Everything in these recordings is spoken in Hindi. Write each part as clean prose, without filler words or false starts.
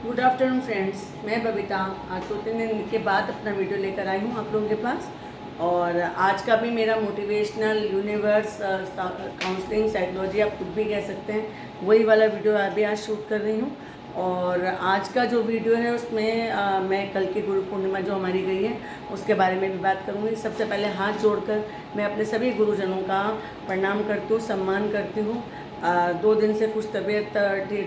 गुड आफ्टरनून फ्रेंड्स, मैं बबीता आज 2-3 दिन के बाद अपना वीडियो लेकर आई हूँ आप लोगों के पास। और आज का भी मेरा मोटिवेशनल यूनिवर्स काउंसलिंग साइकोलॉजी आप खुद भी कह सकते हैं, वही वाला वीडियो अभी आज शूट कर रही हूँ। और आज का जो वीडियो है उसमें मैं कल की गुरु पूर्णिमा जो हमारी गई है उसके बारे में भी बात करूँगी। सबसे पहले हाथ जोड़कर मैं अपने सभी गुरुजनों का प्रणाम करती हूँ, सम्मान करती हूँ। 2 दिन से कुछ तबीयत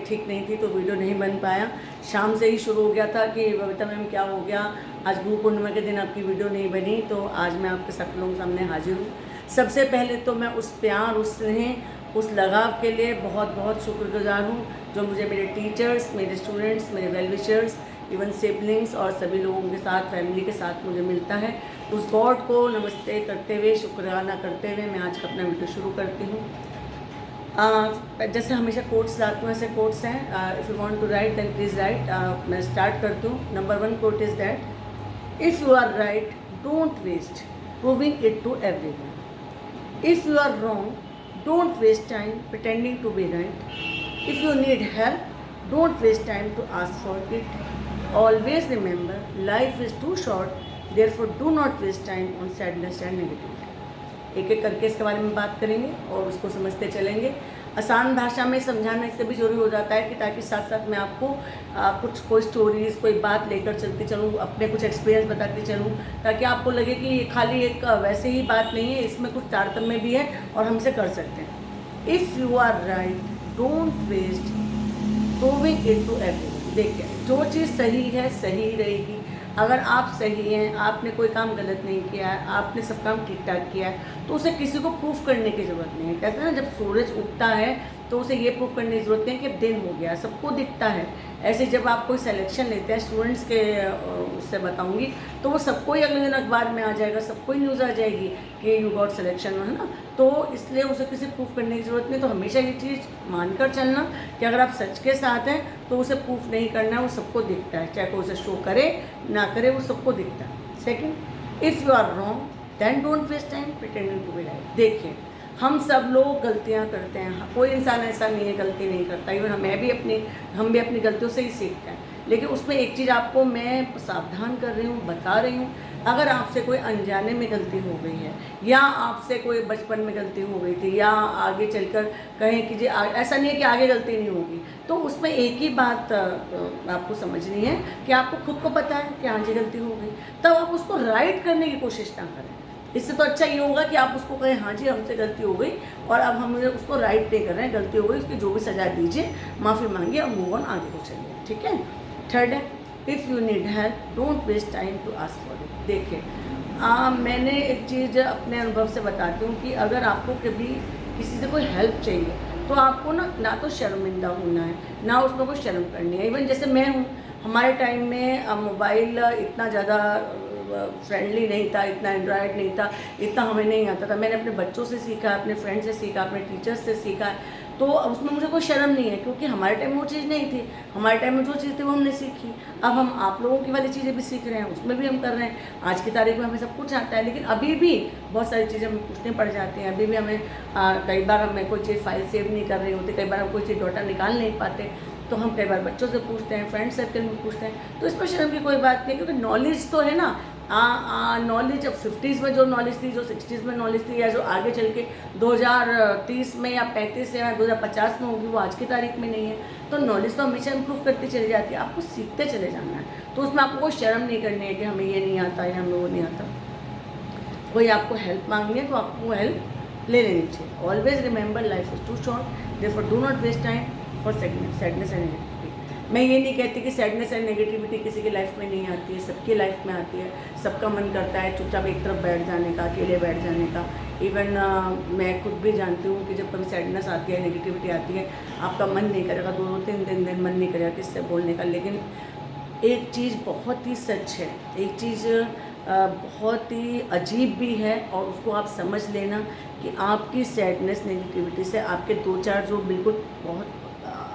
ठीक नहीं थी तो वीडियो नहीं बन पाया। शाम से ही शुरू हो गया था कि बबीता मैम क्या हो गया, आज गुरु पूर्णिमा के दिन आपकी वीडियो नहीं बनी। तो आज मैं आपके सब लोगों के सामने हाजिर हूँ। सबसे पहले तो मैं उस प्यार, उस स्नेह, उस लगाव के लिए बहुत बहुत शुक्रगुजार हूँ जो मुझे मेरे टीचर्स, मेरे स्टूडेंट्स, मेरे वेल विशर्स, इवन सिबलिंग्स और सभी लोगों के साथ, फैमिली के साथ मुझे मिलता है। उस गॉड को नमस्ते करते हुए, शुक्राना करते हुए मैं आज का अपना वीडियो शुरू करती हूँ। जैसे हमेशा कोट्स लाती हूँ, ऐसे कोट्स हैं। If you want to write then please write. मैं स्टार्ट करती हूँ। Number 1 quote is that if you are right don't waste proving it to everyone. If you are wrong don't waste time pretending to be right. If you need help don't waste time to ask for it. Always remember life is too short, therefore do not waste time on sadness and negativity. एक एक करके इसके बारे में बात करेंगे और उसको समझते चलेंगे। आसान भाषा में समझाना इससे भी जरूरी हो जाता है कि ताकि साथ साथ मैं आपको कोई स्टोरीज़, कोई बात लेकर चलती चलूँ, अपने कुछ एक्सपीरियंस बताती चलूँ, ताकि आपको लगे कि ये खाली एक वैसे ही बात नहीं है, इसमें कुछ तारतम्य भी है और हमसे कर सकते हैं। If you are right don't waste proving it to everyone. देखिए, जो चीज़ सही है सही रहेगी। अगर आप सही हैं, आपने कोई काम गलत नहीं किया है, आपने सब काम ठीक ठाक किया है, तो उसे किसी को प्रूफ करने की ज़रूरत नहीं है। कहते हैं ना, जब सूरज उगता है तो उसे ये प्रूफ करने की ज़रूरत नहीं है कि दिन हो गया, सबको दिखता है। ऐसे जब आप कोई सिलेक्शन लेते हैं स्टूडेंट्स के, उससे बताऊंगी, तो वो सबको ही अगले दिन अखबार में आ जाएगा, सबको ही न्यूज़ आ जाएगी कि यू गॉट सिलेक्शन, है ना। तो इसलिए उसे किसी प्रूफ करने की ज़रूरत नहीं। तो हमेशा ये चीज़ मानकर चलना कि अगर आप सच के साथ हैं तो उसे प्रूफ नहीं करना है, वो सबको दिखता है, चाहे कोई उसे शो करे ना करे, वो सबको दिखता है। Second, if you are wrong then don't waste time pretending to be right. देखिए, हम सब लोग गलतियां करते हैं, कोई इंसान ऐसा नहीं है गलती नहीं करता। इवन हम भी अपनी गलतियों से ही सीखते हैं। लेकिन उसमें एक चीज़ आपको मैं सावधान कर रही हूँ, बता रही हूँ, अगर आपसे कोई अनजाने में गलती हो गई है, या आपसे कोई बचपन में गलती हो गई थी, या आगे चलकर कहें कि जी ऐसा नहीं है कि आगे गलती नहीं होगी, तो उसमें एक ही बात आपको समझनी है कि आपको खुद को पता है कि हाँ जी गलती हो गई, तब आप उसको राइट करने की कोशिश ना करें। इससे तो अच्छा ये होगा कि आप उसको कहें हाँ जी हमसे गलती हो गई और अब हम उसको राइट नहीं कर रहे हैं, गलती हो गई, उसकी जो भी सज़ा दीजिए, माफ़ी मांगिए और मूव ऑन, आगे को चलिए। ठीक है। थर्ड है, if you need help don't waste time to ask for it. देखिए, मैंने एक चीज़ अपने अनुभव से बताती हूँ कि अगर आपको कभी किसी से कोई हेल्प चाहिए तो आपको ना तो शर्मिंदा होना है, ना उसमें कोई शर्म करनी है। इवन जैसे मैं हूँ, हमारे टाइम में मोबाइल इतना ज़्यादा फ्रेंडली नहीं था, इतना एंड्रॉयड नहीं था, इतना हमें नहीं आता था। मैंने अपने बच्चों से सीखा, अपने फ्रेंड से सीखा, अपने टीचर्स से सीखा, तो उसमें मुझे कोई शर्म नहीं है, क्योंकि हमारे टाइम में वो चीज़ नहीं थी। हमारे टाइम में जो चीज़ थी वो हमने सीखी। अब हम आप लोगों की वाली चीज़ें भी सीख रहे हैं, उसमें भी हम कर रहे हैं। आज की तारीख में हमें सब कुछ आता है, लेकिन अभी भी बहुत सारी चीज़ें हमें पूछनी पड़ जाती हैं। अभी भी हमें कई बार हमें कोई चीज़ फाइल सेव नहीं कर रही होती, कई बार हम कोई चीज़ डाटा निकाल नहीं पाते, तो हम कई बार बच्चों से पूछते हैं, फ्रेंड सर्कल में पूछते हैं। तो इसमें शर्म की कोई बात नहीं है, क्योंकि नॉलेज तो है ना। नॉलेज अब 50s में जो नॉलेज थी, जो 60s में नॉलेज थी, या जो आगे चल के 2030 में या 35 या 2050 में होगी, वो आज की तारीख में नहीं है। तो नॉलेज तो हमेशा इम्प्रूव करती चली जाती है, आपको सीखते चले जाना है। तो उसमें आपको कोई शर्म नहीं करनी है कि हमें ये नहीं आता या हमें वो नहीं आता। कोई आपको हेल्प मांगनी है तो आपको हेल्प ले लेनी चाहिए। Always remember life is too short, therefore do not waste time for sadness and negativity. मैं ये नहीं कहती कि सैडनेस एंड नेगेटिविटी किसी की लाइफ में नहीं आती है, सबकी लाइफ में आती है। सबका मन करता है चुपचाप एक तरफ बैठ जाने का, अकेले बैठ जाने का। इवन मैं खुद भी जानती हूँ कि जब कभी सैडनेस आती है, नेगेटिविटी आती है, आपका मन नहीं करेगा, 2-3 दिन मन नहीं करेगा किससे बोलने का। लेकिन एक चीज़ बहुत ही सच है, एक चीज़ बहुत ही अजीब भी है, और उसको आप समझ लेना कि आपकी सैडनेस नेगेटिविटी से आपके 2-4 जो बिल्कुल बहुत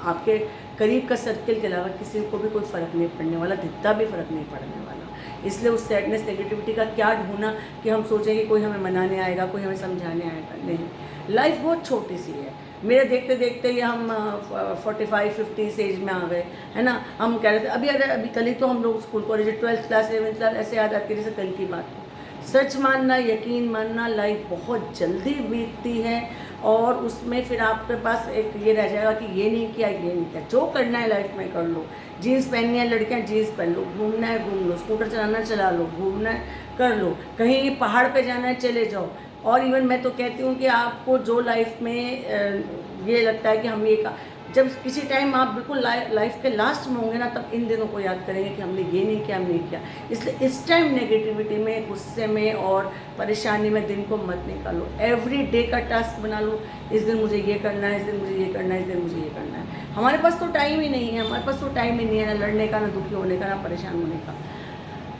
आपके करीब का सर्कल के अलावा किसी को भी कोई फ़र्क नहीं पड़ने वाला, दिखता भी फ़र्क नहीं पड़ने वाला। इसलिए उस सैडनेस नेगेटिविटी का क्या ढूंढना कि हम सोचें कि कोई हमें मनाने आएगा, कोई हमें समझाने आएगा। नहीं, लाइफ बहुत छोटी सी है। मेरे देखते देखते ही हम 45-50 एज में आ गए, है ना। हम कह रहे थे अभी कल ही तो हम लोग school college 12th class 11th class ऐसे याद आती है जैसे कल की बात हो। सच मानना, यकीन मानना, लाइफ बहुत जल्दी बीतती है और उसमें फिर आपके पास एक ये रह जाएगा कि ये नहीं किया, ये नहीं किया। जो करना है लाइफ में कर लो। जीन्स पहननी है लड़कियाँ जीन्स पहन लो, घूमना है घूम लो, स्कूटर चलाना चला लो, घूमना है कर लो, कहीं पहाड़ पे जाना है चले जाओ। और इवन मैं तो कहती हूँ कि आपको जो लाइफ में ये लगता है कि हम ये जब किसी टाइम आप बिल्कुल लाइफ के लास्ट में होंगे ना, तब इन दिनों को याद करेंगे कि हमने ये नहीं किया, हमने किया। इसलिए इस टाइम नेगेटिविटी में, गुस्से में और परेशानी में दिन को मत निकालो। एवरी डे का टास्क बना लो, इस दिन मुझे ये करना है, इस दिन मुझे ये करना है, इस दिन मुझे ये करना है। हमारे पास तो टाइम ही नहीं है, हमारे पास तो टाइम ही नहीं है ना लड़ने का, ना दुखी होने का, ना परेशान होने का।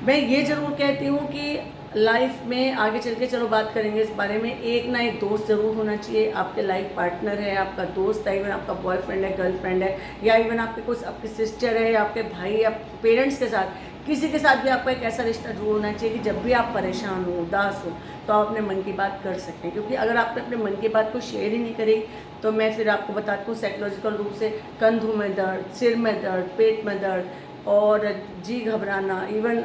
मैं ये ज़रूर कहती हूँ कि लाइफ में आगे चल के चलो बात करेंगे इस बारे में, एक ना एक दोस्त ज़रूर होना चाहिए। आपके लाइफ पार्टनर है, आपका दोस्त है, इवन आपका बॉयफ्रेंड है, गर्लफ्रेंड है, या इवन आपके कुछ आपकी सिस्टर है, आपके भाई या पेरेंट्स के साथ, किसी के साथ भी आपका एक ऐसा रिश्ता जरूर होना चाहिए कि जब भी आप परेशान हो, उदास हो, तो आप अपने मन की बात कर सकें। क्योंकि अगर आपने अपने मन की बात को शेयर ही नहीं करी, तो मैं फिर आपको बताती हूँ साइकोलॉजिकल रूप से कंधों में दर्द, सिर में दर्द, पेट में दर्द और जी घबराना, इवन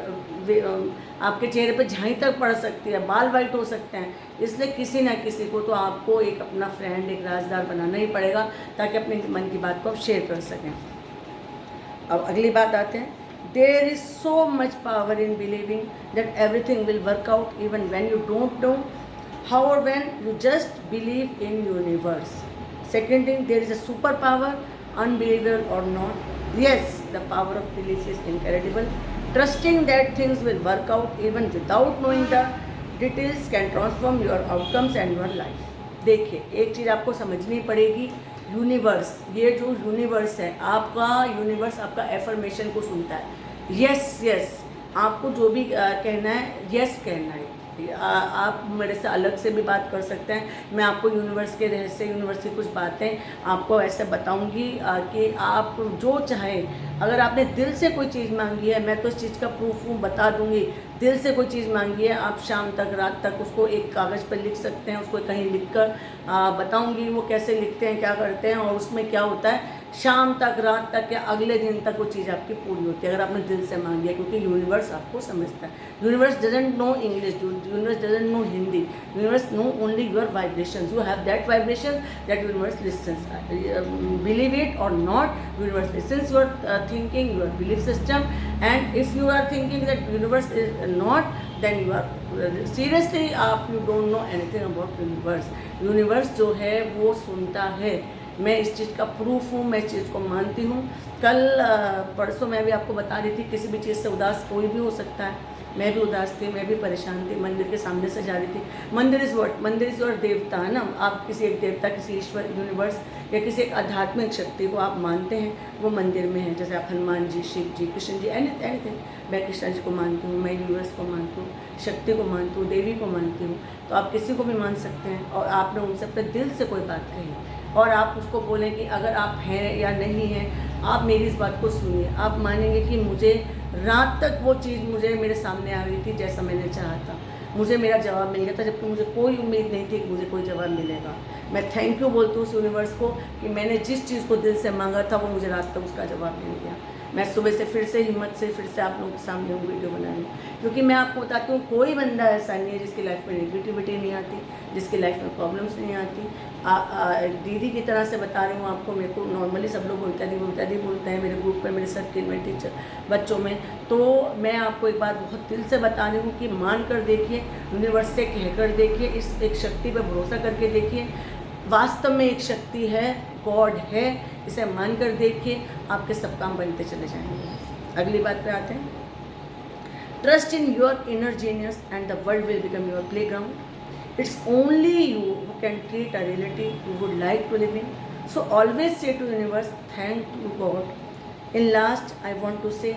आपके चेहरे पर झाई तक पड़ सकती है, बाल वाइट हो सकते हैं। इसलिए किसी ना किसी को तो आपको एक अपना फ्रेंड, एक राजदार बनाना ही पड़ेगा ताकि अपने मन की बात को आप शेयर कर सकें। अब अगली बात आते हैं, there is so much power in believing that everything will work out even when you don't know how और when you just believe in universe. Second thing, there is a super power, unbelievable और not. Yes, the power of belief is incredible. Trusting that things will work out even without knowing the details can transform your outcomes and your life. देखिए, एक चीज़ आपको समझनी पड़ेगी, यूनिवर्स, ये जो यूनिवर्स है, आपका यूनिवर्स आपका एफर्मेशन को सुनता है। यस यस, आपको जो भी कहना है यस कहना है। आप मेरे से अलग से भी बात कर सकते हैं, मैं आपको यूनिवर्स के रहस्य, यूनिवर्स की कुछ बातें आपको ऐसे बताऊंगी कि आप जो चाहें। अगर आपने दिल से कोई चीज़ मांगी है, मैं तो इस चीज़ का प्रूफ हूँ, बता दूंगी। दिल से कोई चीज़ मांगी है, आप शाम तक, रात तक उसको एक कागज़ पर लिख सकते हैं, उसको कहीं लिख कर बताऊँगी वो कैसे लिखते हैं, क्या करते हैं और उसमें क्या होता है। शाम तक, रात तक या अगले दिन तक वो चीज़ आपकी पूरी होती है अगर आपने दिल से मांगी है, क्योंकि यूनिवर्स आपको समझता है। Universe doesn't know English, universe doesn't know Hindi, universe know only your vibrations. You have that vibration that universe listens. Believe it और not, universe listens your thinking, your belief system. And if you are thinking that universe is not, then you are seriously आप you don't know anything about universe. Universe जो है वो सुनता है, मैं इस चीज़ का प्रूफ हूँ, मैं इस चीज़ को मानती हूँ। कल परसों मैं भी आपको बता रही थी, किसी भी चीज़ से उदास कोई भी हो सकता है। मैं भी उदास थी, मैं भी परेशान थी, मंदिर के सामने से जा रही थी। मंदिर इज़ व्हाट? मंदिर इज़ योर देवता, है ना। आप किसी एक देवता, किसी ईश्वर, यूनिवर्स या किसी एक आध्यात्मिक शक्ति को आप मानते हैं, वो मंदिर में है। जैसे आप हनुमान जी, शिव जी, कृष्ण जी, एनीथिंग। मैं कृष्ण जी को मानती हूँ, मैं यूनिवर्स को मानती हूँ, शक्ति को मानती हूँ, देवी को मानती हूँ। तो आप किसी को भी मान सकते हैं और आपने उनसे अपने दिल से कोई बात कही और आप उसको बोलें कि अगर आप हैं या नहीं हैं, आप मेरी इस बात को सुनिए। आप मानेंगे कि मुझे रात तक वो चीज़ मुझे मेरे सामने आ गई थी जैसा मैंने चाहा था, मुझे मेरा जवाब मिल गया था, जबकि मुझे कोई उम्मीद नहीं थी कि मुझे कोई जवाब मिलेगा। मैं थैंक यू बोलती हूँ उस यूनिवर्स को कि मैंने जिस चीज़ को दिल से मांगा था वो मुझे रात तक उसका जवाब मिल गया। मैं सुबह से फिर से हिम्मत से फिर से आप लोगों के सामने वो वीडियो बना रही हूँ, क्योंकि मैं आपको बताती हूँ कोई बंदा ऐसा नहीं है जिसकी लाइफ में नेगेटिविटी नहीं आती, जिसकी लाइफ में प्रॉब्लम्स नहीं आती। दीदी की तरह से बता रही हूँ आपको। मेरे को नॉर्मली सब लोग बोलते हैं मेरे ग्रुप में, मेरे सर्किल में, टीचर बच्चों में। तो मैं आपको एक बात बहुत दिल से बता रही हूँ कि मान कर देखिए, यूनिवर्स से कह कर देखिए, इस एक शक्ति पर भरोसा करके देखिए। वास्तव में एक शक्ति है, गॉड है, इसे मान कर देखिए, आपके सब काम बनते चले जाएंगे। अगली बात पे आते हैं, trust in your inner genius and the world will become your playground. It's only you who can create a reality you would like to live in. So always say to universe, thank you God. In last, I want to say,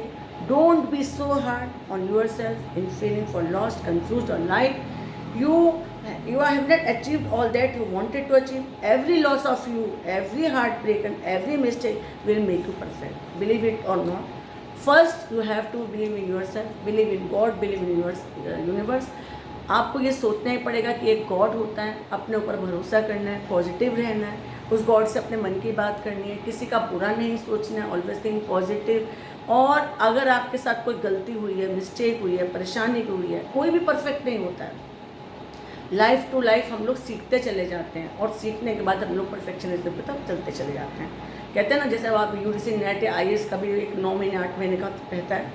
don't be so hard on yourself in feeling for lost, confused or light. You have not achieved all that you wanted to achieve. Every loss of you, every heartbreak and every mistake will make you perfect. Believe it or not. First, you have to believe in yourself, believe in God, believe in universe. आपको ये सोचना ही पड़ेगा कि एक गॉड होता है, अपने ऊपर भरोसा करना है, पॉजिटिव रहना है उस गॉड से अपने मन की बात करनी है, किसी का बुरा नहीं सोचना है, ऑलवेज थिंक पॉजिटिव। और अगर आपके साथ कोई गलती हुई है, मिस्टेक हुई है, परेशानी हुई है, कोई भी परफेक्ट नहीं होता है। लाइफ टू लाइफ हम लोग सीखते चले जाते हैं और सीखने के बाद हम लोग परफेक्शनिज्म पे तब चलते चले जाते हैं। कहते हैं ना, जैसे अब आप यूजीसी नेट या IAS का भी एक 9 महीने 8 महीने का रहता है,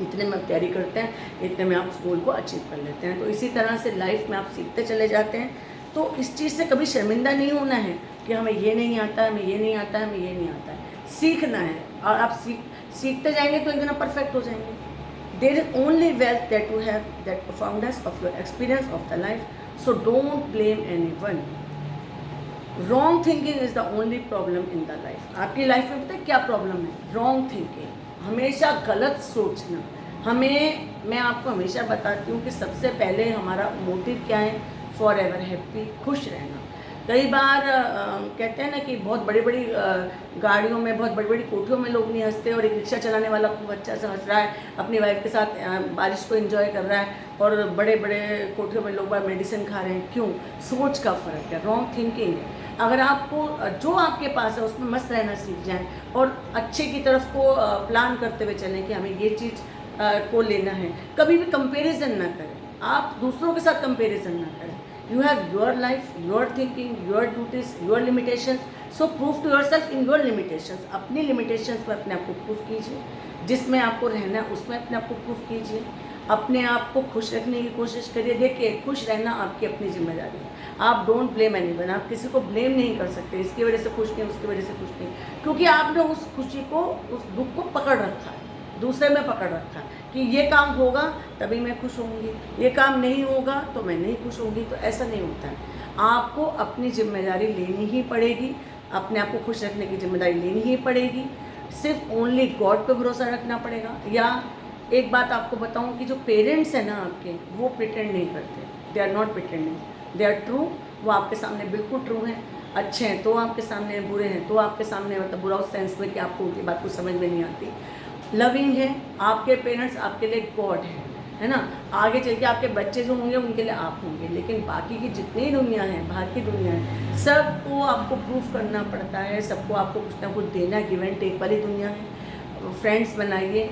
इतने में आप तैयारी करते हैं, इतने में आप गोल को अचीव कर लेते हैं। तो इसी तरह से लाइफ में आप सीखते चले जाते हैं। तो इस चीज़ से कभी शर्मिंदा नहीं होना है कि हमें ये नहीं आता है, हमें ये नहीं आता है, हमें ये नहीं आता है। सीखना है और आप सीखते जाएंगे तो एक दिन आप परफेक्ट हो जाएंगे। There is only wealth that you have, that profoundness of your experience of the life, so don't blame anyone. Wrong thinking is the only problem in the life. आपकी लाइफ में पता है क्या प्रॉब्लम है? रॉन्ग थिंकिंग, हमेशा गलत सोचना। मैं आपको हमेशा बताती हूँ कि सबसे पहले हमारा मोटिव क्या है? फॉर एवर हैप्पी, खुश रहना। कई बार कहते हैं ना कि बहुत बड़ी बड़ी गाड़ियों में, बहुत बड़ी बड़ी कोठियों में लोग नहीं हंसते, और एक रिक्शा चलाने वाला खूब अच्छा से हंस रहा है, अपनी वाइफ के साथ बारिश को एंजॉय कर रहा है, और बड़े बड़े कोठियों में लोग मेडिसिन खा रहे हैं। क्यों? सोच का फ़र्क है, रॉन्ग थिंकिंग है। अगर आपको जो आपके पास है उसमें मस्त रहना सीख जाएं और अच्छे की तरफ को प्लान करते हुए चलें कि हमें ये चीज़ को लेना है। कभी भी कंपैरिजन ना करें, आप दूसरों के साथ कंपैरिजन ना करें। You have your life, your thinking, your duties, your limitations. So prove to yourself in your limitations. अपनी limitations पर अपने आप को प्रूफ कीजिए, जिसमें आपको रहना है उसमें अपने आप को प्रूफ कीजिए, अपने आप को खुश रखने की कोशिश करिए। देखिए, खुश रहना आपकी अपनी जिम्मेदारी है। आप डोंट ब्लेम एनीवन, आप किसी को ब्लेम नहीं कर सकते, इसकी वजह से खुश नहीं, उसकी वजह से खुश नहीं, क्योंकि आपने उस खुशी को, उस दुख को पकड़ रखा है, दूसरे में पकड़ रखा है कि ये काम होगा तभी मैं खुश होंगी, ये काम नहीं होगा तो मैं नहीं खुश होंगी। तो ऐसा नहीं होता है। आपको अपनी जिम्मेदारी लेनी ही पड़ेगी, अपने आप को खुश रखने की जिम्मेदारी लेनी ही पड़ेगी। सिर्फ ओनली गॉड पे भरोसा रखना पड़ेगा। या एक बात आपको बताऊं कि जो पेरेंट्स हैं ना आपके, वो प्रिटेंड नहीं करते, they are not pretending, they are true. वो आपके सामने बिल्कुल ट्रू हैं, अच्छे हैं तो आपके सामने, बुरे हैं तो आपके सामने, मतलब बुरा उस सेंस में कि आपको उनकी बात कुछ समझ में नहीं आती। लविंग है, आपके पेरेंट्स आपके लिए गॉड है ना। आगे चल के आपके बच्चे जो होंगे उनके लिए आप होंगे, लेकिन बाकी की जितनी दुनिया है, बाहर की दुनिया है, सबको आपको प्रूफ करना पड़ता है, सबको आपको कुछ ना कुछ देना, गिव एंड टेक वाली दुनिया है। फ्रेंड्स बनाइए।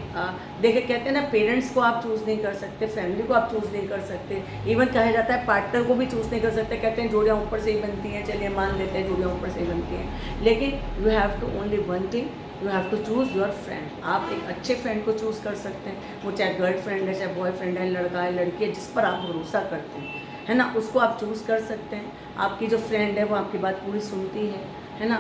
देखिए, कहते हैं ना, पेरेंट्स को आप चूज़ नहीं कर सकते, फैमिली को आप चूज़ नहीं कर सकते, इवन कहा जाता है पार्टनर को भी चूज़ नहीं कर सकते। कहते हैं जोड़ियाँ ऊपर से ही बनती हैं, चलिए मान लेते हैं जोड़ियाँ ऊपर से ही बनती हैं, लेकिन you have to only one thing, you have to choose your friend. आप एक अच्छे फ्रेंड को चूज़ कर सकते हैं, वो चाहे गर्लफ्रेंड है, चाहे बॉयफ्रेंड है, लड़का है, लड़की है, जिस पर आप भरोसा करते हैं, है ना, उसको आप चूज़ कर सकते हैं। आपकी जो फ्रेंड है वो आपकी बात पूरी सुनती है ना।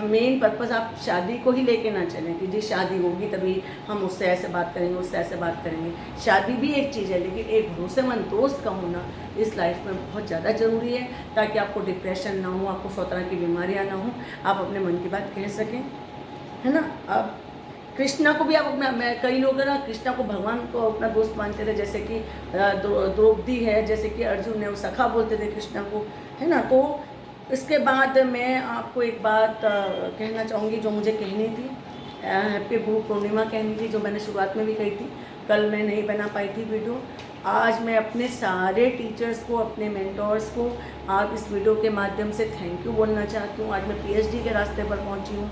मेन पर्पज़ आप शादी को ही लेके ना चलें कि जी शादी होगी तभी हम उससे ऐसे बात करेंगे, उससे ऐसे बात करेंगे। शादी भी एक चीज़ है, लेकिन एक भरोसेमंद दोस्त का होना इस लाइफ में बहुत ज़्यादा ज़रूरी है, ताकि आपको डिप्रेशन ना हो, आपको 100 तरह की बीमारियाँ ना हो, आप अपने मन की बात कह सकें, है ना। अब कृष्णा को भी आप अपना, कई लोग ना कृष्णा को भगवान को अपना दोस्त मानते थे, जैसे कि द्रौपदी है, जैसे कि अर्जुन है, वो सखा बोलते थे कृष्णा को, है ना। तो इसके बाद मैं आपको एक बात कहना चाहूँगी जो मुझे कहनी थी, हैप्पी गुरु पूर्णिमा कहनी थी, जो मैंने शुरुआत में भी कही थी। कल मैं नहीं बना पाई थी वीडियो, आज मैं अपने सारे टीचर्स को, अपने मेंटोर्स को आप इस वीडियो के माध्यम से थैंक यू बोलना चाहती हूँ। आज मैं PhD के रास्ते पर पहुँची हूँ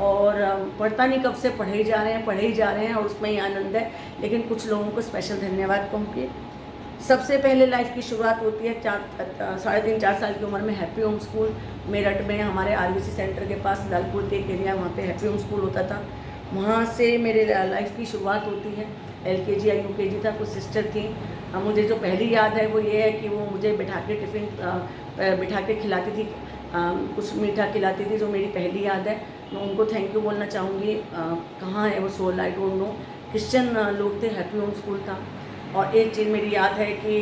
और पढ़ता नहीं कब से पढ़े ही जा रहे हैं और उसमें ही आनंद है। लेकिन कुछ लोगों को स्पेशल धन्यवाद कहूँगी। सबसे पहले लाइफ की शुरुआत होती है 3.5-4 साल की उम्र में हैप्पी होम स्कूल मेरठ में, हमारे RBC सेंटर के पास लालपुर के एक एरिया, वहाँ पे हैप्पी होम स्कूल होता था। वहाँ से मेरे लाइफ की शुरुआत होती है। LKG या UKG था, कुछ सिस्टर थी। मुझे जो पहली याद है वो ये है कि वो मुझे बिठा के टिफ़िन बिठा के खिलाती थी, कुछ मीठा खिलाती थी, जो मेरी पहली याद है। मैं उनको थैंक यू बोलना चाहूँगी। कहाँ है वो soul, I don't know. Christian लोग थे, हैप्पी होम स्कूल था। और एक चीज़ मेरी याद है कि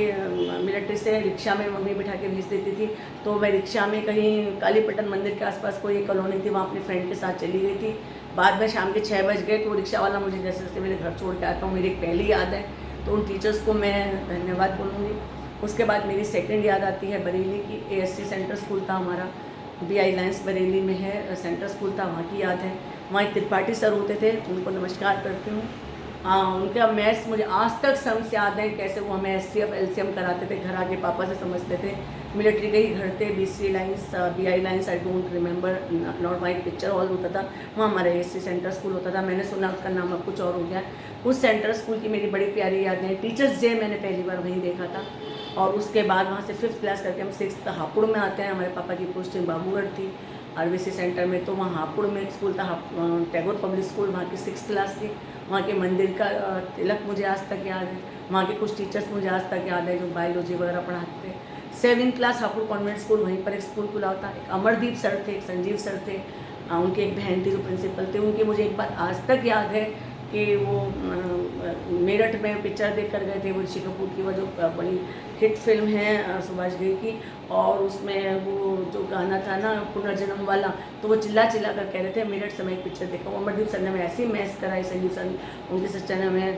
मिलिट्री से रिक्शा में मम्मी बिठा के भेज देती थी, तो मैं रिक्शा में कहीं कालीपट्टन मंदिर के आसपास कोई एक कॉलोनी थी, वहाँ अपने फ्रेंड के साथ चली गई थी। बाद में शाम के 6 बज गए तो रिक्शा वाला मुझे जैसे जैसे मेरे घर छोड़ के आता हूँ, मेरी एक पहली याद है। तो उन टीचर्स को मैं धन्यवाद बोलूँगी। उसके बाद मेरी सेकेंड याद आती है बरेली की। ASC सेंटर स्कूल था हमारा, BI लाइन्स बरेली में है सेंटर स्कूल था, वहाँ की याद है। वहाँ एक त्रिपाठी सर होते थे, उनको नमस्कार करती हूँ। उनका मैथ्स मुझे आज तक समझ याद है, कैसे वो हमें SCF LCM कराते थे, घर आके पापा से समझते थे। मिलिट्री के ही घर थे, BC lines, BI lines, I don't remember, not white picture hall होता था वहाँ हमारा ASC सेंटर स्कूल होता था। मैंने सुना उसका नाम अब कुछ और हो गया। उस सेंटर स्कूल की मेरी बड़ी प्यारी यादें। टीचर्स डे मैंने पहली बार वहीं देखा था। और उसके बाद वहाँ से 5th क्लास करके हम 6th हापुड़ में आते हैं। हमारे पापा की पोस्टिंग बाबूगढ़ थी RBC सेंटर में, तो वहाँ हापुड़ में एक स्कूल था, टैगोर पब्लिक स्कूल, वहाँ की 6th क्लास थी। वहाँ के मंदिर का तिलक मुझे आज तक याद है। वहाँ के कुछ टीचर्स मुझे आज तक याद है जो बायोलॉजी वगैरह पढ़ाते थे। 7th class Hapur convent school, वहीं पर एक स्कूल खुला होता। एक अमरदीप सर थे, एक संजीव सर थे, उनकी एक बहन थी जो प्रिंसिपल थे। उनकी मुझे एक बात आज तक याद है कि वो मेरठ में पिक्चर देख कर गए थे, वो ऋषि कपूर की, वो जो बड़ी हिट फिल्म है सुभाष घई की, और उसमें वो जो गाना था ना पुनर्जन्म वाला, तो वो चिल्ला चिल्ला कर कह रहे थे मेरठ से मैं एक पिक्चर देखा। वो अमरदीप सर ने मैं ऐसी मैस कराई, संजीव सर उनके सिस्टर ने मैं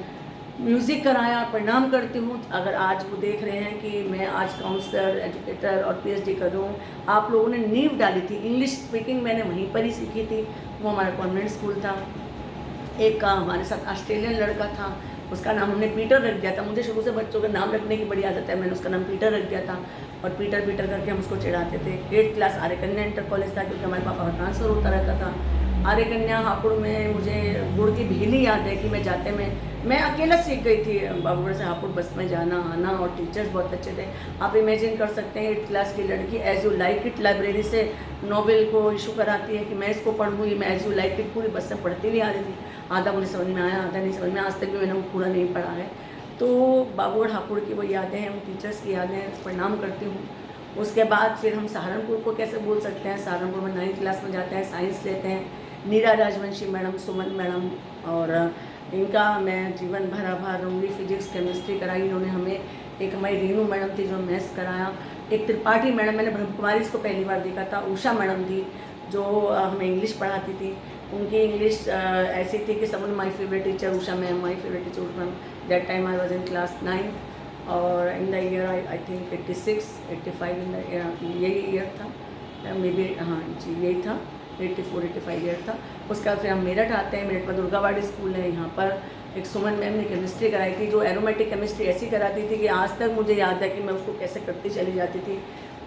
म्यूज़िक कराया। प्रणाम करती हूँ अगर आज वो देख रहे हैं कि मैं आज काउंसलर, एजुकेटर और PhD कर रहा हूँ। आप लोगों ने नींव डाली थी। इंग्लिश स्पीकिंग मैंने वहीं पर ही सीखी थी, वो हमारा कॉन्वेंट स्कूल था। एक हमारे साथ ऑस्ट्रेलियन लड़का था, उसका नाम हमने पीटर रख दिया था। मुझे शुरू से बच्चों का नाम रखने की बड़ी आदत है, मैंने उसका नाम पीटर रख दिया था और पीटर पीटर करके हम उसको चिढ़ाते थे। 8th क्लास आर्य कन्या इंटर कॉलेज था, क्योंकि हमारे पापा का ट्रांसफ़र होता रहता था। आर्य कन्या हापुड़ में मुझे गुड़ की भेली याद है कि मैं जाते में मैं अकेला सीख गई थी बाबूगढ़ से हापुड़ बस में जाना आना, और टीचर्स बहुत अच्छे थे। आप इमेजिन कर सकते हैं 8th क्लास की लड़की as you like it library से नॉवेल को इशू कराती है कि मैं इसको पढ़ूँ। मैं एज यू लाइक इट पूरी बस से पढ़ती नहीं आ रही थी, आधा मुझे समझ में आया, आधा नहीं समझ में, आज तक भी मैंने वो पूरा नहीं पढ़ा है। तो बाबूगढ़ हापुड़ की वो यादें हैं, उन टीचर्स की यादें, प्रणाम करती हूँ। उसके बाद फिर हम सहारनपुर को कैसे भूल सकते हैं। सहारनपुर में 9th क्लास में जाते हैं, साइंस लेते हैं। नीरा राजवंशी मैडम, सुमन मैडम, और इनका मैं जीवन भर आभार रहूँगी। फिजिक्स केमिस्ट्री कराई इन्होंने हमें। एक हमारी रीनू मैडम थी जो मैथ्स कराया। एक त्रिपाठी मैडम, मैंने ब्रह्म कुमारी इसको पहली बार देखा था। उषा मैडम थी जो हमें इंग्लिश पढ़ाती थी। उनकी इंग्लिश ऐसी थी कि समन my favourite teacher Usha ma'am, my favourite teacher Usha ma'am. That time I was in class 9 और in the year I think 86, 85 in the यही ईयर था मे बी, हाँ जी यही था, 84, 85 ईयर था। उसका फिर हम मेरठ आते हैं। मेरठ में दुर्गावाड़ी स्कूल है, यहाँ पर एक सुमन मैम ने केमिस्ट्री कराई थी, जो एरोमेटिक केमिस्ट्री ऐसी कराती थी कि आज तक मुझे याद है कि मैं उसको कैसे करती चली जाती थी।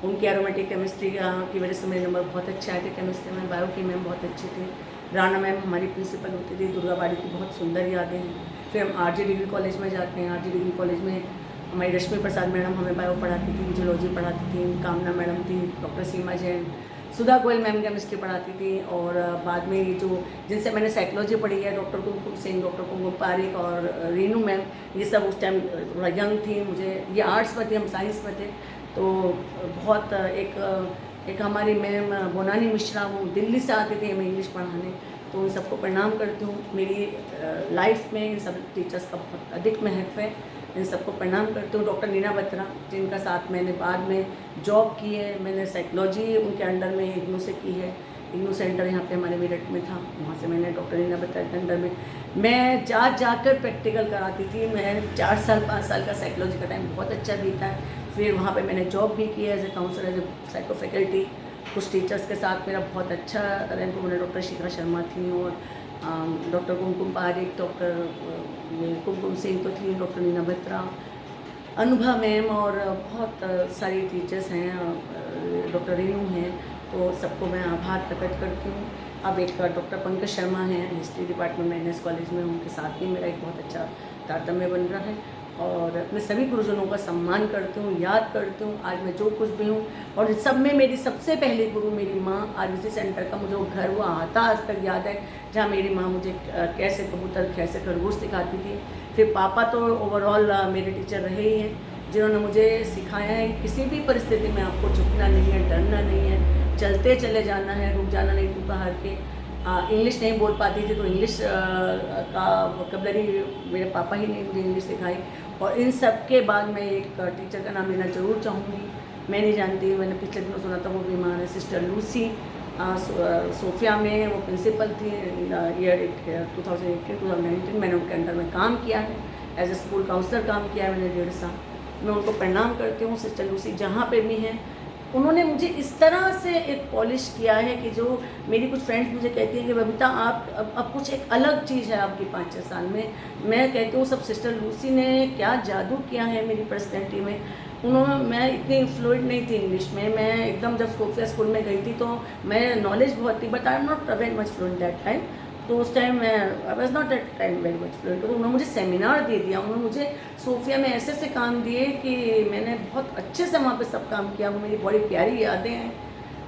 उनकी एरोमेटिक केमिस्ट्री की वजह से मेरे नंबर बहुत अच्छे आए थे केमिस्ट्री में। बायो की मैम बहुत अच्छी थी। राणा मैम हमारी प्रिंसिपल होती थी। दुर्गावाड़ी की बहुत सुंदर यादें हैं। फिर हम RG डिग्री कॉलेज में जाते हैं। RG डिग्री कॉलेज में हमारी रश्मि प्रसाद मैडम हमें बायो पढ़ाती थी, जूलॉजी पढ़ाती थी। कामना मैडम थी, डॉक्टर सीमा जैन, सुधा गोयल मैम केमिस्ट्री पढ़ाती थी। और बाद में ये जो जिनसे मैंने साइकोलॉजी पढ़ी है, डॉक्टर कुमकुम सिंह, डॉक्टर कुमकुम पारिक और रीनू मैम, ये सब उस टाइम यंग थी। मुझे ये आर्ट्स में थे, हम साइंस में थे। तो बहुत एक हमारी मैम बोनानी मिश्रा, वो दिल्ली से आती थी हमें इंग्लिश पढ़ाने। तो उन सबको प्रणाम करती हूँ। मेरी लाइफ में इन सब टीचर्स का बहुत अधिक महत्व है, इन सबको प्रणाम करती हूँ। डॉक्टर नीना बत्रा, जिनका साथ मैंने बाद में जॉब की है, मैंने साइकोलॉजी उनके अंडर में इग्नू से की है। इग्नू सेंटर यहाँ पे हमारे मेरठ में था, वहाँ से मैंने डॉक्टर नीना बत्रा के अंडर में मैं जाकर प्रैक्टिकल कराती थी। मैं 4 साल 5 साल का साइकोलॉजी का टाइम बहुत अच्छा बीता है। फिर वहाँ पे मैंने जॉब भी की है as a counsellor, as a psycho faculty. कुछ टीचर्स के साथ मेरा बहुत अच्छा रैंक, मैंने डॉक्टर शिखा शर्मा थी और डॉक्टर कुमकुम पारिक, डॉक्टर कुमकुम सिंह तो थी, डॉक्टर नीना बत्रा, अनुभा मैम और बहुत सारी टीचर्स हैं, डॉक्टर रेनू हैं। तो सबको मैं आभार प्रकट करती हूँ। अब एक डॉक्टर पंकज शर्मा हैं, हिस्ट्री डिपार्टमेंट में NS कॉलेज में, उनके साथ भी मेरा एक बहुत अच्छा तारतम्य बन रहा है। और मैं सभी गुरुजनों का सम्मान करती हूँ, याद करती हूँ आज मैं जो कुछ भी हूँ। और सब में मेरी सबसे पहली गुरु मेरी माँ, RBC सेंटर का मुझे वो घर वो आता आज तक याद है, जहाँ मेरी माँ मुझे कैसे कबूतर कैसे खरगोश सिखाती थी। फिर पापा तो ओवरऑल मेरे टीचर रहे ही हैं, जिन्होंने मुझे सिखाया है किसी भी परिस्थिति में आपको झुकना नहीं है, डरना नहीं है, चलते चले जाना है, रुक जाना नहीं। तू हार के इंग्लिश नहीं बोल पाती थी तो इंग्लिश का वोकैबुलरी मेरे पापा ही ने मुझे इंग्लिश सिखाई। और इन सब के बाद मैं एक टीचर का नाम लेना ज़रूर चाहूँगी, मैं नहीं जानती, मैंने पिछले दिनों सुना था वो बीमार है, सिस्टर लूसी, सोफिया में वो प्रिंसिपल थी। ईयर 2018-2019 मैंने उनके अंडर में काम किया है, एज ए स्कूल काउंसलर काम किया है मैंने 1.5 साल। मैं उनको प्रणाम करती हूँ। सिस्टर लूसी जहाँ पे भी हैं, उन्होंने मुझे इस तरह से एक पॉलिश किया है कि जो मेरी कुछ फ्रेंड्स मुझे कहती हैं कि बबीता आप अब कुछ एक अलग चीज़ है आपकी 5-6 साल में। मैं कहती हूँ सब सिस्टर लूसी ने क्या जादू किया है मेरी पर्सनैलिटी में। उन्होंने, मैं इतनी फ्लुएंट नहीं थी इंग्लिश में, मैं एकदम जब सोफिया स्कूल में गई थी तो मैं नॉलेज बहुत थी, but I am not very much fluent that time. तो उस टाइम मैं I was not that time very much fluent. तो उन्होंने मुझे सेमिनार दे दिया, उन्होंने मुझे सोफिया में ऐसे ऐसे काम दिए कि मैंने बहुत अच्छे से वहाँ पे सब काम किया। वो मेरी बड़ी प्यारी यादें हैं,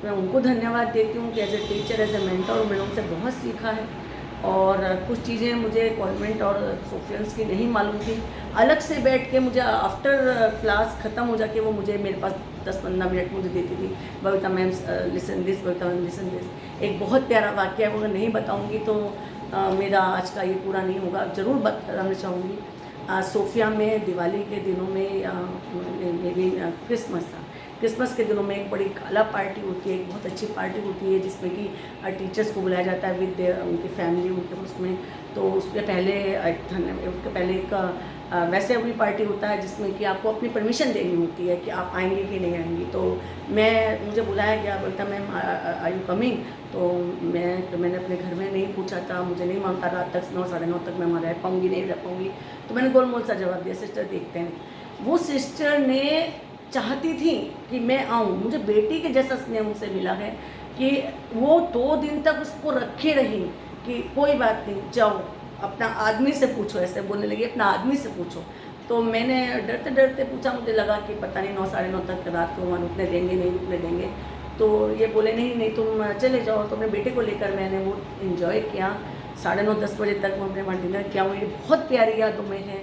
मैं उनको धन्यवाद देती हूँ कि as a teacher, as a mentor मैंने उनसे बहुत सीखा है। और कुछ चीज़ें मुझे कॉन्वेंट और सोफियंस की नहीं मालूम थी। अलग से बैठ के मुझे आफ्टर क्लास ख़त्म हो जाके वो मुझे मेरे पास 10-15 मिनट मुझे देती थी, Babita ma'am listen this, Babita ma'am listen this. एक बहुत प्यारा वाक़या है, वो अगर नहीं बताऊँगी तो मेरा आज का ये पूरा नहीं होगा, ज़रूर बताना चाहूँगी। सोफिया में दिवाली के दिनों में मेरी क्रिसमस था। क्रिसमस के दिनों में एक बड़ी गाला पार्टी होती है, एक बहुत अच्छी पार्टी होती है जिसमें कि टीचर्स को बुलाया जाता है विद उनकी फैमिली उनके उसमें। तो उसके पहले एक वैसे भी पार्टी होता है जिसमें कि आपको अपनी परमिशन देनी होती है कि आप आएंगे कि नहीं आएंगी। तो मुझे बुलाया गया, बोलता मैम आर यू कमिंग। तो मैंने अपने घर में नहीं पूछा था, मुझे नहीं मानता, रात तक 9 साढ़े 9 तक मैं वहाँ रह पाऊँगी नहीं रह पाऊँगी। तो मैंने गोलमोल सा जवाब दिया, सिस्टर देखते हैं। वो सिस्टर ने चाहती थी कि मैं आऊँ, मुझे बेटी के जैसा स्नेह उनसे मिला है कि वो 2 दिन तक उसको रखे रही कि कोई बात नहीं, जाओ अपना आदमी से पूछो, ऐसे बोलने लगी, अपना आदमी से पूछो। तो मैंने डरते डरते पूछा, मुझे लगा कि पता नहीं 9 साढ़े 9 तक रात को वहाँ रुकने देंगे नहीं रुकने देंगे। तो ये बोले नहीं तुम चले जाओ। तो अपने बेटे को लेकर मैंने वो इन्जॉय किया, 9:30-10 बजे तक हमने वहाँ डिनर किया। मेरी बहुत प्यारी यादों में है।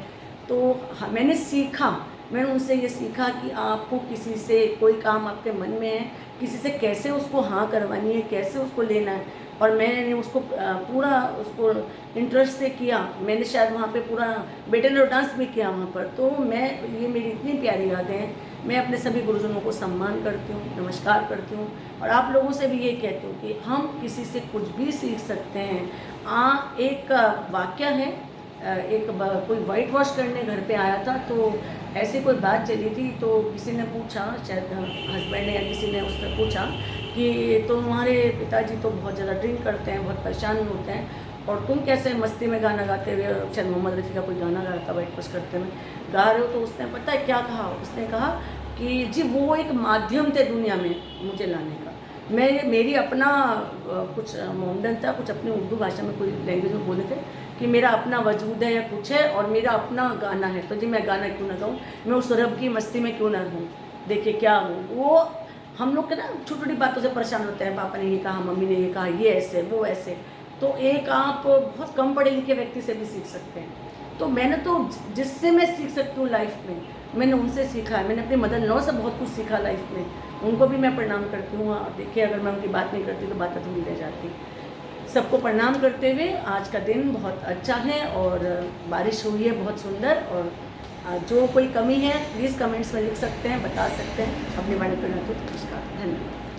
तो मैंने सीखा, मैंने उनसे ये सीखा कि आपको किसी से कोई काम आपके मन में है, किसी से कैसे उसको हाँ करवानी है, कैसे उसको लेना है। और मैंने उसको पूरा उसको इंटरेस्ट से किया। मैंने शायद वहाँ पे पूरा बेटे ने डांस भी किया वहाँ पर। तो ये मेरी इतनी प्यारी यादें हैं। मैं अपने सभी गुरुजनों को सम्मान करती हूँ, नमस्कार करती हूँ और आप लोगों से भी ये कहती हूँ कि हम किसी से कुछ भी सीख सकते हैं। एक वाक़या है, कोई वाइट वॉश करने घर पे आया था, तो ऐसी कोई बात चली थी। तो किसी ने पूछा, शायद हस्बैंड ने या किसी ने उससे पूछा कि तुम्हारे पिताजी तो बहुत ज़्यादा ड्रिंक करते हैं, बहुत परेशान होते हैं, और तुम कैसे मस्ती में गाना गाते हुए, शायद मोहम्मद रफ़ी का कोई गाना गा रहा था, वाइट वॉश करते हुए गा रहे हो। तो उसने पता है क्या कहा, उसने कहा कि जी वो एक माध्यम थे दुनिया में मुझे लाने का। मेरी अपना कुछ मोमडन था, कुछ अपनी उर्दू भाषा में कोई लैंग्वेज में बोले थे कि मेरा अपना वजूद है या कुछ है और मेरा अपना गाना है, तो जी मैं गाना क्यों ना गाऊँ, मैं उस रब की मस्ती में क्यों ना रहूँ। देखिए क्या हो, वो हम लोग के ना छोटी छोटी बातों से परेशान होते हैं, पापा ने ये कहा, मम्मी ने ये कहा, ये ऐसे वो ऐसे। तो एक आप बहुत कम पढ़े लिखे व्यक्ति से भी सीख सकते हैं। तो मैंने तो जिससे मैं सीख सकती हूँ लाइफ में, मैंने उनसे सीखा है। मैंने अपनी मदर इन लॉ से बहुत कुछ सीखा लाइफ में, उनको भी मैं प्रणाम करती हूँ। देखिए अगर मैं उनकी बात नहीं करती तो बात अधूरी रह जाती। सबको प्रणाम करते हुए आज का दिन बहुत अच्छा है और बारिश हुई है बहुत सुंदर। और जो कोई कमी है प्लीज़ कमेंट्स में लिख सकते हैं, बता सकते हैं। अपनी वाणी पर नमस्कार, धन्यवाद।